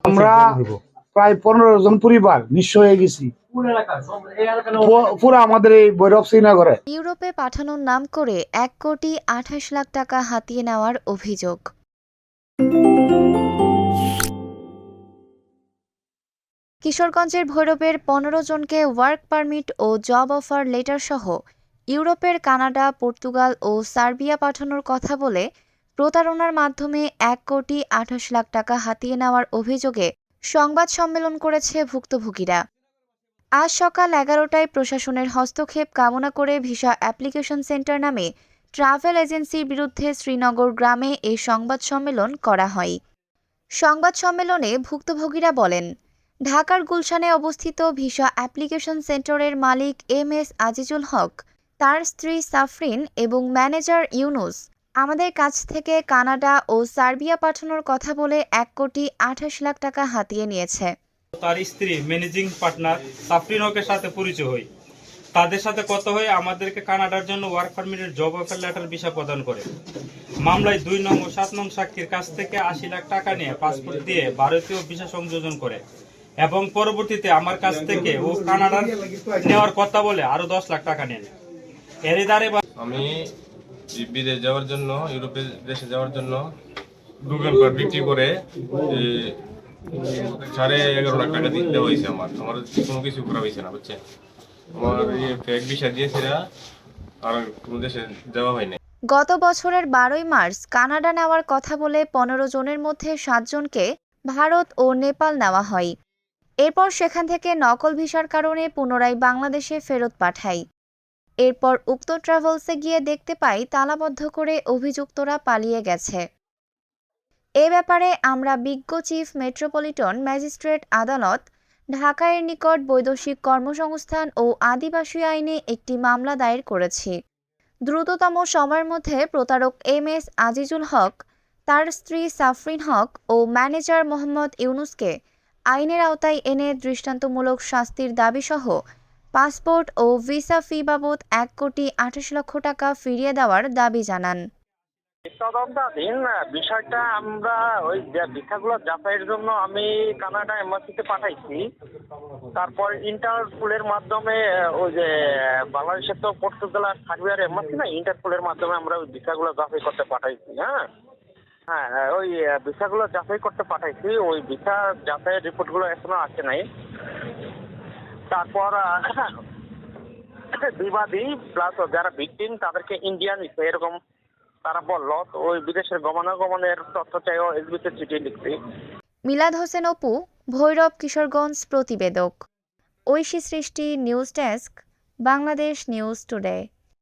আমরা প্রায় 15 জন পরিবার নিঃস্ব হয়ে গেছি পুরো আমাদের এই ভৈরব শ্রীনগরে। ইউরোপে পাঠানোর নাম করে 1,28,00,000 টাকা হাতিয়ে নেওয়ার অভিযোগ। কিশোরগঞ্জের ভৈরবের 15 জনকে ওয়ার্ক পারমিট ও জব অফার লেটার সহ ইউরোপের কানাডা, পর্তুগাল ও সার্বিয়া পাঠানোর কথা বলে প্রতারণার মাধ্যমে 1,28,00,000 টাকা হাতিয়ে নেওয়ার অভিযোগে সংবাদ সম্মেলন করেছে ভুক্তভোগীরা। আজ সকাল 11টায় প্রশাসনের হস্তক্ষেপ কামনা করে ভিসা অ্যাপ্লিকেশন সেন্টার নামে ট্রাভেল এজেন্সির বিরুদ্ধে শ্রীনগর গ্রামে এই সংবাদ সম্মেলন করা হয়। সংবাদ সম্মেলনে ভুক্তভোগীরা বলেন, ঢাকার গুলশানে অবস্থিত ভিসা অ্যাপ্লিকেশন সেন্টারের মালিক MS আজিজুল হক, তার স্ত্রী সাফরিন এবং ম্যানেজার ইউনুস আমাদের কাছ থেকে কানাডা ও সার্বিয়া পাঠানোর কথা বলে 1,28,00,000 টাকা হাতিয়ে নিয়েছে। তার স্ত্রী ম্যানেজিং পার্টনার সাফরিন হকের সাথে পরিচয় হই। তাদের সাথে কথা হয়ে আমাদেরকে কানাডার জন্য ওয়ার্ক পারমিটের জব অফার লেটার ভিসা প্রদান করে। মামলায় 2 নং ও 7 নং সাক্ষীর কাছ থেকে 80 লাখ টাকা নিয়ে পাসপোর্ট দিয়ে ভারতীয় ভিসা সংযোজন করে এবং পরবর্তীতে আমার কাছ থেকে ও কানাডার নেওয়ার কথা বলে আরো 10 লাখ টাকা নেন। এরই দ্বারে আমি বিদেশ যাওয়ার জন্য, ইউরোপের দেশে যাওয়ার জন্য গুগল কার্ড বিক্রি করে 11.5 লাখ টাকা দিতে হয়েছে। আমার কোনো কিছু করা হয়েছে না, বুঝছেন। আমার ফেক ভিসা দিয়েছে আর কোনো দেশে যাওয়া হয়নি। গত বছরের 12ই মার্চ কানাডা নেওয়ার কথা বলে 15 জনের মধ্যে 7 জনকে ভারত ও নেপাল নেওয়া হয়। এরপর সেখান থেকে নকল ভিসার কারণে পুনরায় বাংলাদেশে ফেরত পাঠায়। এরপর উক্ত ট্রাভেলসে গিয়ে দেখতে পাই তালাবদ্ধ করে অভিযুক্তরা পালিয়ে গেছে। এ ব্যাপারে আমরা বিজ্ঞ চিফ মেট্রোপলিটন ম্যাজিস্ট্রেট আদালত, ঢাকার নিকট বৈদেশিক কর্মসংস্থান ও আদিবাসী আইনে একটি মামলা দায়ের করেছি। দ্রুততম সময়ের মধ্যে প্রতারক MS আজিজুল হক, তার স্ত্রী সাফরিন হক ও ম্যানেজার মোহাম্মদ ইউনুসকে আইনের আওতায় এনে দৃষ্টান্তমূলক শাস্তির দাবিসহ পাসপোর্ট ও ভিসা ফি বাবদ 1,28,00,000 টাকা ফিরিয়ে দেওয়ার দাবি জানান। তদন্তাধীন বিষয়টা আমরা ওই যে ভিসাগুলো যাচাইয়ের জন্য আমি কানাডা এম্বাসিতে পাঠাইছি। তারপর ইন্টারপোলের মাধ্যমে ওই যে বাংলাদেশের তো পর্তুগাল আর সার্বিয়ার এম্বাসি না, ইন্টারপোলের মাধ্যমে আমরা ওই ভিসাগুলো যাচাই করতে পাঠাইছি। হ্যাঁ ওই ভিসাগুলো যাচাই করতে পাঠাইছি। ওই ভিসা যাচাইয়ের রিপোর্টগুলো এখনো আসে নাই। তারপর বিবাদী প্লাস যারা ভিকটিম তাদেরকে ইন্ডিয়া নিচ্ছে এরকম তারা বলল। তো ওই বিদেশের গমনাগমনের তথ্য চাইও এসবিতে চিঠি লিখছি। মিলাদ হোসেন অপু, ভৈরব, কিশোরগঞ্জ প্রতিবেদক। ঐশী সৃষ্টি, news desk, Bangladesh news today.